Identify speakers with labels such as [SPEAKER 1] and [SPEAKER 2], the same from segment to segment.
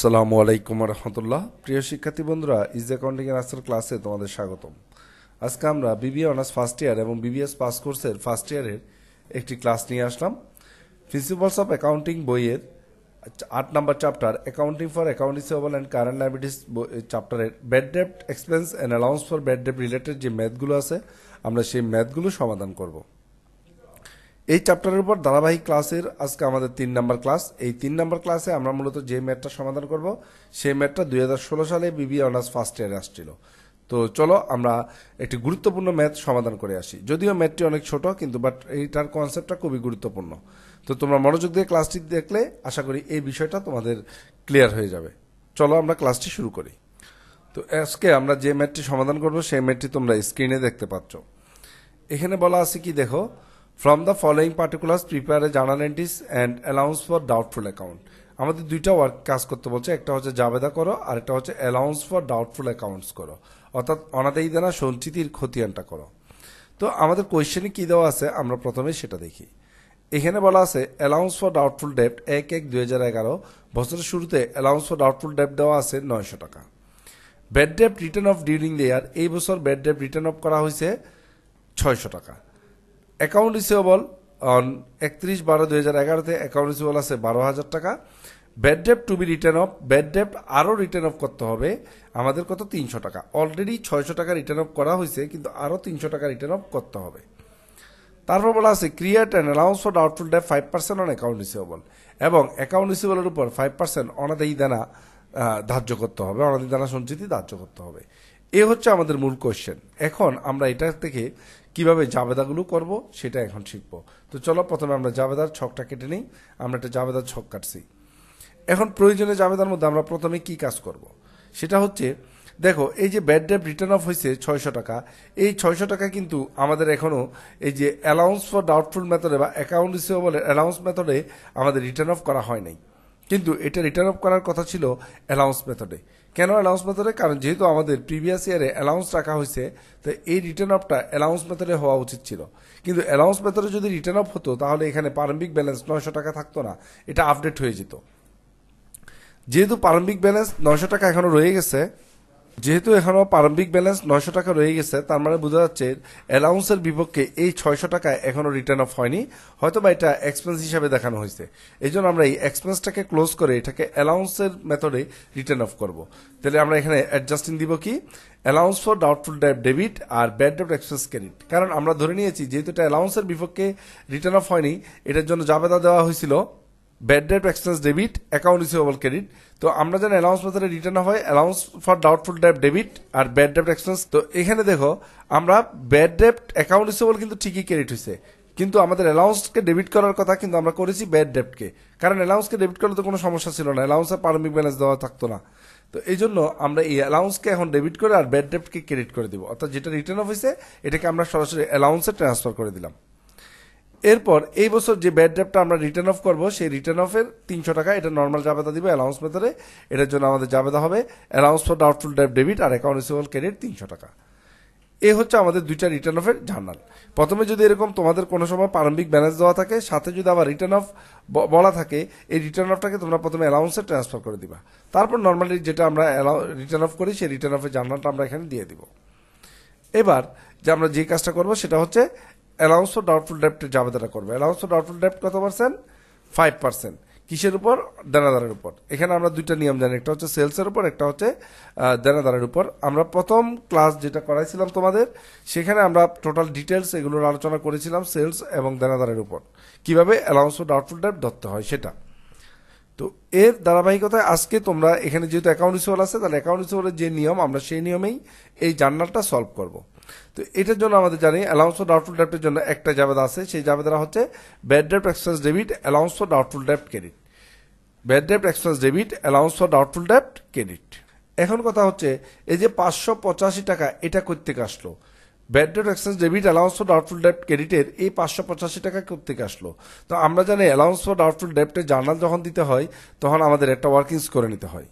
[SPEAKER 1] আসসালামু আলাইকুম রহমতুল্লাহ। প্রিয় শিক্ষার্থী বন্ধুরা, ইজ অ্যাকাউন্টিং এর আজকের ক্লাসে তোমাদের স্বাগতম। আজকে আমরা বিবিএ অনার্স ফার্স্ট ইয়ার এবং বিবিএস পাস কোর্সের ফার্স্ট ইয়ারের একটি ক্লাস নিয়ে আসলাম। প্রিন্সিপালস অফ অ্যাকাউন্টিং বইয়ের 8 নম্বর chapter accounting for account receivable and current liabilities চ্যাপ্টারের bad debt expense and allowance for bad debt related যে ম্যাথগুলো আছে, আমরা সেই ম্যাথগুলো সমাধান করব। এই চ্যাপ্টারের উপর ধারাবাহিক ক্লাসের আজকে আমাদের 3 নম্বর ক্লাস। এই 3 নম্বর ক্লাসে আমরা মূলত যে ম্যাথটা সমাধান করব সেই ম্যাথটা 2016 সালে বিবিএ অনার্স ফার্স্ট ইয়ারে আসছিল। তো চলো আমরা একটি গুরুত্বপূর্ণ ম্যাথ সমাধান করে আসি। যদিও ম্যাথটি অনেক ছোট, কিন্তু বাট এইটার কনসেপ্টটা খুবই গুরুত্বপূর্ণ। তো তোমরা মনোযোগ দিয়ে ক্লাসটি দেখলে আশা করি এই বিষয়টা তোমাদের ক্লিয়ার হয়ে যাবে। চলো আমরা ক্লাসটি শুরু করি। তো আজকে আমরা যে ম্যাথটি সমাধান করব সেই ম্যাথটি তোমরা স্ক্রিনে দেখতে পাচ্ছ। এখানে বলা আছে কি দেখো, from the following particulars prepare a journal entries and allowance for doubtful account. আমাদের দুইটা ওয়ার্ক কাজ করতে বলছে, একটা হচ্ছে জাবেদা করো আর একটা হচ্ছে অ্যালাউন্স ফর ডাউটফুল অ্যাকাউন্টস করো, অর্থাৎ অনাদায়ী দেনা সঞ্চিতির খতিয়ানটা করো। তো আমাদের কোয়েশ্চেনে কি দেওয়া আছে আমরা প্রথমে সেটা দেখি। এখানে বলা আছে অ্যালাউন্স ফর ডাউটফুল ডেট 1/1/2011 বছরের শুরুতে অ্যালাউন্স ফর ডাউটফুল ডেট দেওয়া আছে 900 টাকা। Bad date return of during the year, এই বছর ব্যাড ডেট রিটার্ন অফ করা হয়েছে 600 টাকা। Account receivable on 31/12/2011 account receivable আছে 12,000 টাকা। Bad debt to be written off, bad debt আরও রিটার্ন অফ করতে হবে আমাদের কত 300 টাকা। অলরেডি 600 টাকা রিটার্ন অফ করা হয়েছে, কিন্তু আরও 300 টাকা রিটার্ন অফ করতে হবে। তারপর বলা আছে create and allowance for doubtful debt 5% on account receivable, এবং অ্যাকাউন্ট রিসিভেবলের উপর 5% অনাদায়ী দেনা ধার্য করতে হবে, অনাদায়ী দেনা সঞ্চিতি ধার্য করতে হবে। এ হচ্ছে আমাদের মূল কোয়েশ্চেন। এখন আমরা এটা থেকে কিভাবে জাবেদাগুলো করব সেটা এখন শিখব। তো চলো প্রথমে আমরা জাবেদার ছকটা কেটে নিই। আমরা একটা জাবেদার ছক কাটছি। এখন প্রয়োজনীয় জাবেদার মধ্যে আমরা প্রথমে কি কাজ করব সেটা হচ্ছে, দেখো এই যে ব্যাড ডেট রিটার্ন অফ হয়েছে 600 টাকা, এই 600 টাকা কিন্তু আমাদের এখনো এই যে অ্যালাউন্স ফর ডাউটফুল মেথডে বা অ্যাকাউন্ট রিসিভেবলের অ্যালাউন্স মেথডে আমাদের রিটার্ন অফ করা হয় নাই, কিন্তু এটা রিটার্ন অফ করার কথা ছিল অ্যালাউন্স মেথডে। কেন অ্যালাউন্স মেথডে? কারণ যেহেতু আমাদের প্রিভিয়াস ইয়ারে অ্যালাউন্স রাখা হয়েছে, তো এই রিটার্ন অফটা অ্যালাউন্স মেথডে হওয়া উচিত ছিল। কিন্তু অ্যালাউন্স মেথডে যদি রিটার্ন অফ হতো তাহলে এখানে প্রারম্ভিক ব্যালেন্স 900 টাকা থাকতো না, এটা আপডেট হয়ে যেত। যেহেতু প্রারম্ভিক ব্যালেন্স 900 টাকা এখনো রয়ে গেছে, যেহেতু এখনো প্রারম্ভিক ব্যালেন্স 900 টাকা রয়ে গেছে, তার মানে বোঝা যাচ্ছে অ্যালাউন্সের বিপক্ষে এই 600 টাকা এখনো রিটার্ন অফ হয়নি, হয়তো বা এটা এক্সপেন্স হিসাবে দেখানো হয়েছে। এই জন্য আমরা এই এক্সপেন্সটাকে ক্লোজ করে এটাকে অ্যালাউন্সের মেথডে রিটার্ন অফ করব। তাহলে আমরা এখানে অ্যাডজাস্টিং দিব কি, allowance for doubtful debt debit আর ব্যাড ডেট এক্সপেন্স ক্রেডিট। কারণ আমরা ধরে নিয়েছি যেহেতু এটা অ্যালাউন্সের বিপক্ষে রিটার্ন অফ হয়নি, এটার জন্য জাবেদা দেওয়া হয়েছিল bad debt expense debit account receivable credit. তো আমরা জানি অ্যালাউন্স মেথডে রিটার্ন হয় allowance for doubtful debt debit আর ব্যাড ডেট এক্সপেন্স। তো এখানে দেখো আমরা ব্যাড ডেট অ্যাকাউন্ট রিসিভেবল কিন্তু ঠিকই ক্রেডিট হয়েছে, কিন্তু আমাদের অ্যালাউন্সকে ডেবিট করার কথা কিন্তু আমরা করেছি ব্যাড ডেটকে। কারণ অ্যালাউন্সকে ডেবিট করলে তো কোনো সমস্যা ছিল না, অ্যালাউন্সের প্রারম্ভিক ব্যালেন্স দেওয়া থাকতো না। তো এই জন্য আমরা এই অ্যালাউন্সকে এখন ডেবিট করে আর ব্যাড ডেটকে ক্রেডিট করে দিব, অর্থাৎ যেটা রিটার্ন অফ হয়েছে এটাকে আমরা সরাসরি অ্যালাউন্সে ট্রান্সফার করে দিলাম। এরপর এই বছর যে ব্যাড ডেটটা আমরা রিটার্ন অফ করবো সেই রিটার্ন অফের 300 টাকা এটা নর্মাল জাবেদা দিব অ্যালাউন্স মেথডে। এটার জন্য আমাদের জাবেদা হবে allowance for doubtful debt debit আর অ্যাকাউন্ট রিসিভেবল ক্রেডিট 300 টাকা। এ হচ্ছে আমাদের দুইটা রিটার্ন অফের জার্নাল। প্রথমে যদি এরকম তোমাদের কোনো সময় প্রারম্ভিক ব্যালেন্স দেওয়া থাকে, সাথে যদি আবার রিটার্ন অফ বলা থাকে, এই রিটার্ন অফটাকে তোমরা প্রথমে অ্যালাউন্সে ট্রান্সফার করে দিবা। তারপর নর্মালি যেটা আমরা রিটার্ন অফ করি সেই রিটার্ন অফের জার্নালটা আমরা এখানে দিয়ে দিব। এবার যে আমরা যে কাজটা করবো সেটা হচ্ছে অ্যালাউন্স ফর ডাউটফুল ডেপ্টের জাবেদাটা করবে। অ্যালাউন্স ফর ডাউটফুল ডেপ্ট কত পার্সেন্ট? 5%। কিসের উপর? দেনাদারের উপর। এখানে আমরা দুইটা নিয়ম জানি, একটা হচ্ছে সেলসের উপর, একটা হচ্ছে দেনাদারের উপর। আমরা প্রথম ক্লাস যেটা করাইছিলাম তোমাদের, সেখানে আমরা টোটাল ডিটেলস এগুলোর আলোচনা করেছিলাম সেলস এবং দেনাদারের উপর, কিভাবে অ্যালাউন্স ফর ডাউটফুল ডেপ্ট ধরতে হয় সেটা। তো এর ধারাবাহিকতায় আজকে তোমরা এখানে যেহেতু অ্যাকাউন্ট রিসিভেবল আছে, তাহলে অ্যাকাউন্ট রিসিভেবলের যে নিয়ম আমরা সেই নিয়মেই এই জার্নালটা সলভ করব। তো এটার জন্য আমাদের জানি অ্যালাউন্স ফর ডাউটফুল ডেপ্টের জন্য একটা জাবেদা আছে, সেই জাবেদাটা হচ্ছে bad debt expense debit allowance for doubtful ডেপ্ট credit. Bad debt expense debit allowance for doubtful ডেপ্ট credit. এখন কথা হচ্ছে এই যে 585 টাকা এটা কোত্থেকে আসলো? Bad debt expense debit allowance for doubtful ডেপ্ট ক্রেডিটের এই 585 টাকা কোত্থেকে আসলো? তো আমরা জানি অ্যালাউন্স ফর ডাউটফুল ডেপ্টের জার্নাল যখন দিতে হয় তখন আমাদের একটা ওয়ার্কিংস করে নিতে হয়।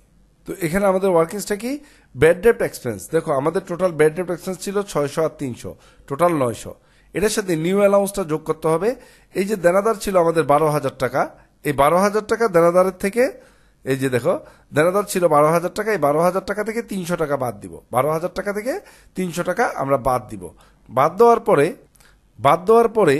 [SPEAKER 1] তো এখানে আমাদের ওয়ার্কিংসটা কি? Bad debt expense. দেখো আমাদের টোটাল ব্যাড ডেট এক্সপেন্স ছিল 600 আর 300, টোটাল 900। এটার সাথে নিউ অ্যালাউন্সটা যোগ করতে হবে। এই যে দেনাদার ছিল আমাদের 12,000 টাকা, এই 12,000 টাকা দেনাদারের থেকে এই যে দেখো দেনাদার ছিল 12,000 টাকা, এই 12,000 টাকা থেকে 300 টাকা বাদ দিব, 12,000 টাকা থেকে 300 টাকা আমরা বাদ দিব। বাদ দেওয়ার পরে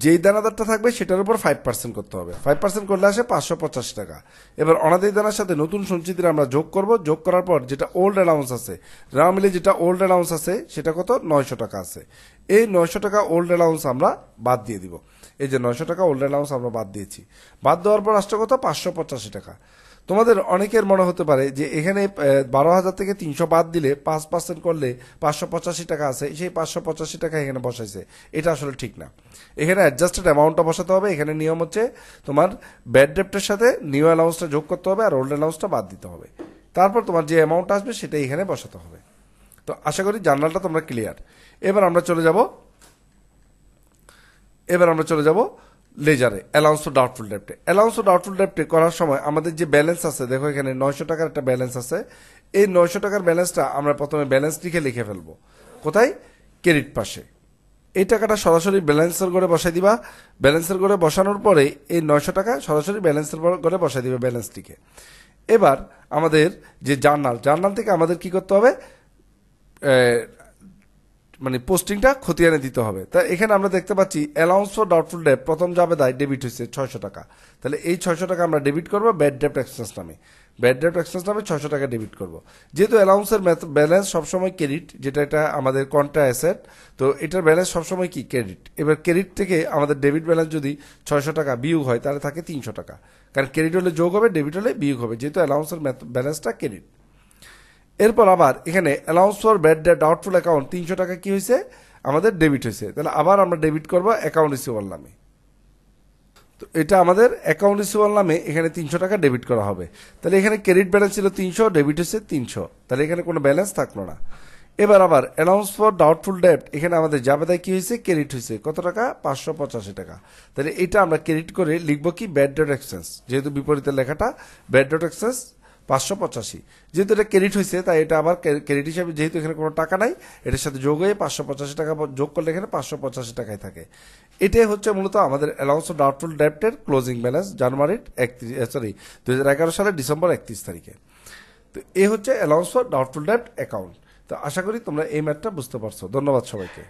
[SPEAKER 1] যেই দানাদারটা থাকবে সেটার উপর 5% করতে হবে। 5% করলে আসে 585 টাকা। এবার অনাদায়ী দানার সাথে নতুন সঞ্চিতির আমরা যোগ করব। যোগ করার পর যেটা ওল্ড অ্যালাউন্স আছে, রা মিলে যেটা ওল্ড অ্যালাউন্স আছে সেটা কত 900 টাকা আছে। এই 900 টাকা ওল্ড অ্যালাউন্স আমরা বাদ দিয়ে দিব। এই যে 900 টাকা ওল্ড অ্যালাউন্স আমরা বাদ দিয়েছি। বাদ দেওয়ার পর আসছে কত 585 টাকা। তোমাদের অনেকের মনে হতে পারে যে এখানে 12,000 থেকে 300 বাদ দিলে 5% করলে 585 টাকা আছে, সেই 585 টাকা এখানে বসাইছে। এটা আসলে ঠিক না। এখানে অ্যাডজাস্টেড অ্যামাউন্টটা বসাতে হবে। এখানে নিয়ম হচ্ছে তোমার ব্যাড ডেপ্টের সাথে নিউ অ্যালাউন্সটা যোগ করতে হবে আর ওল্ড অ্যালাউন্সটা বাদ দিতে হবে। তারপর তোমার যে অ্যামাউন্ট আসবে সেটা এখানে বসাতে হবে। তো আশা করি জার্নালটা তোমরা ক্লিয়ার। এবার আমরা চলে যাব লেজারে, অ্যালাউন্স টু ডাউটফুল ডেপ্টে। অ্যালাউন্স টু ডাউটফুল ডেপ্টে করার সময় আমাদের যে ব্যালেন্স আছে, দেখো এখানে 900 টাকার একটা ব্যালেন্স আছে। এই 900 টাকার ব্যালেন্সটা আমরা প্রথমে ব্যালেন্স লিখে ফেলবো। কোথায়? ক্রেডিট পাশে। এই টাকাটা সরাসরি ব্যালেন্সের ঘরে বসাই দিবা। ব্যালেন্সের ঘরে বসানোর পরে এই 900 টাকা সরাসরি ব্যালেন্সের ঘরে বসাই দিবে ব্যালেন্সটিকে। এবার আমাদের যে জার্নাল থেকে আমাদের কি করতে হবে, মানে পোস্টিংটা খতিয়ানে দিতে হবে। তা এখানে আমরা দেখতে পাচ্ছি অ্যালাউন্স ফর ডাউটফুল ডেট প্রথম জাবেদায় ডেবিট হয়েছে 600 টাকা। তাহলে এই 600 টাকা আমরা ডেবিট করবো ব্যাড ডেপ্ট এক্সচেঞ্জ নামে। ব্যাড ডেপ্ট এক্সচেঞ্জ নামে 600 টাকা ডেবিট করবো। যেহেতু অ্যালাউন্সের ব্যালেন্স সবসময় ক্রেডিট, যেটা এটা আমাদের কন্ট্রা অ্যাসেট, তো এটার ব্যালেন্স সবসময় কি ক্রেডিট। এবার ক্রেডিট থেকে আমাদের ডেবিট ব্যালেন্স যদি 600 টাকা বিয়োগ হয় তাহলে থাকে 300 টাকা। কারণ ক্রেডিট হলে যোগ হবে, ডেবিট হলে বিয়োগ হবে, যেহেতু অ্যালাউন্সের ব্যালেন্সটা ক্রেডিট। এরপর আবার এখানে allowance for bad date doubtful account 300 টাকা কি হয়েছে আমাদের ডেবিট হয়েছে। তাহলে আবার আমরা ডেবিট করবো অ্যাকাউন্ট রিসিভার নামে। তো এটা আমাদের অ্যাকাউন্ট রিসিভার নামে এখানে 300 টাকা ডেবিট করা হবে। তাহলে এখানে ক্রেডিট ব্যালেন্স ছিল 300, ডেবিট হচ্ছে 300, তাহলে এখানে কোনো ব্যালেন্স থাকলো না। এবার আবার অ্যালাউন্স ফর ডাউটফুল ডেট, এখানে আমাদের জাবেদায় কি হয়েছে ক্রেডিট হয়েছে কত টাকা 585 টাকা। তাহলে এটা আমরা ক্রেডিট করে লিখবো কি ব্যাড ডেট এক্সচেঞ্জ, যেহেতু বিপরীতের লেখাটা ব্যাড ডেট এক্সচেঞ্জ 585। যেহেতু এটা ক্রেডিট হয়েছে তাই এটা আবার ক্রেডিট হিসাবে, যেহেতু এখানে কোনো টাকা নাই, এটার সাথে যোগ হয়ে 585 টাকা যোগ করলে এখানে 585 টাকায় থাকে। এটাই হচ্ছে মূলত আমাদের অ্যালাউন্স অফ ডাউটফুল ডেপ্টের ক্লোজিং ব্যালেন্স জানুয়ারির 2011 সালের ডিসেম্বর 31 তারিখে। তো এই হচ্ছে অ্যালাউন্স ফর ডাউটফুল ডেপ্ট অ্যাকাউন্ট। তো আশা করি তোমরা এই ম্যাথটা বুঝতে পারছো। ধন্যবাদ সবাইকে।